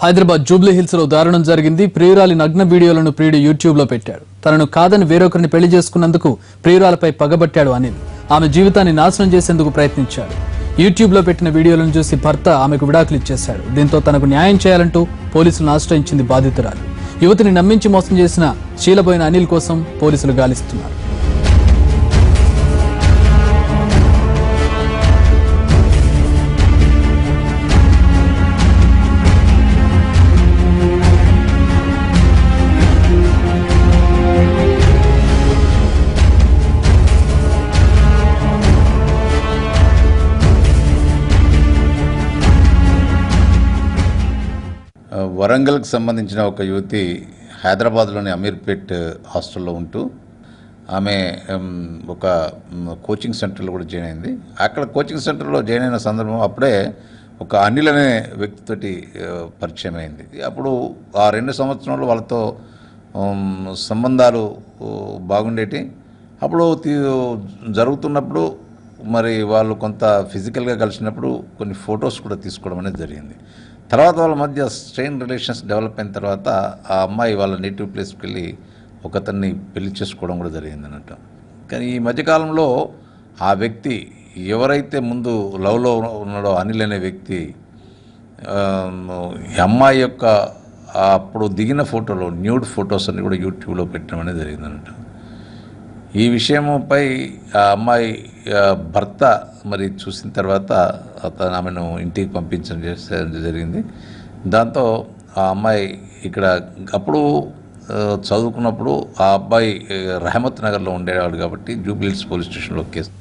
Hyderabad Jubilee hills లో దారుణం జరిగింది. ప్రియురాలి నగ్న వీడియోలను ప్రియుడు యూట్యూబ్ లో పెట్టాడు. తనను కాదని వేరొకరిని పెళ్లి చేసుకున్నందుకు ప్రియురాలపై పగబట్టాడు అనిల్. ఆమె జీవితాన్ని నాశనం చేసేందుకు ప్రయత్నించాడు. యూట్యూబ్ లో పెట్టిన వీడియోలను చూసి భర్త ఆమెకు విడాకులు ఇచ్చేశాడు. దీంతో తనకు న్యాయం చేయాలంటూ పోలీసులను ఆశ్రయించింది బాధితురాలు. యువతిని నమ్మించి మోసం చేసిన శీలబోయిన అనిల్ కోసం పోలీసులు గాలిస్తున్నారు. వరంగల్కి సంబంధించిన ఒక యువతి హైదరాబాద్లోని అమీర్పేట్ హాస్టల్లో ఉంటూ ఆమె ఒక కోచింగ్ సెంటర్లో కూడా జాయిన్ అయింది. అక్కడ కోచింగ్ సెంటర్లో జాయిన్ అయిన సందర్భం అప్పుడే ఒక అనిల్ అనే వ్యక్తితోటి పరిచయం అయింది. అప్పుడు ఆ 2 సంవత్సరాలు వాళ్ళతో సంబంధాలు బాగుండేటి. అప్పుడు జరుగుతున్నప్పుడు మరి వాళ్ళు కొంత ఫిజికల్గా కలిసినప్పుడు కొన్ని ఫొటోస్ కూడా తీసుకోవడం అనేది జరిగింది. తర్వాత వాళ్ళ మధ్య స్ట్రెయిన్ రిలేషన్స్ డెవలప్ అయిన తర్వాత ఆ అమ్మాయి వాళ్ళ నేటివ్ ప్లేస్కి వెళ్ళి ఒకతన్ని పెళ్లి చేసుకోవడం కూడా జరిగింది అన్నట్టు. కానీ ఈ మధ్యకాలంలో ఆ వ్యక్తి ఎవరైతే ముందు లవ్లో ఉన్నాడో అనిల్ అనే వ్యక్తి ఈ అమ్మాయి యొక్క అప్పుడు దిగిన ఫోటోలో న్యూడ్ ఫొటోస్ అన్ని కూడా యూట్యూబ్లో పెట్టడం అనేది జరిగింది అన్నట్టు. ఈ విషయంపై ఆ అమ్మాయి భర్త మరి చూసిన తర్వాత అతను ఆమెను ఇంటికి పంపించడం జరిగింది. దాంతో ఆ అమ్మాయి ఇక్కడ అప్పుడు చదువుకున్నప్పుడు ఆ అబ్బాయి రహమత్ నగర్లో ఉండేవాడు కాబట్టి జూబ్లీ హిల్స్ పోలీస్ స్టేషన్లో కేసు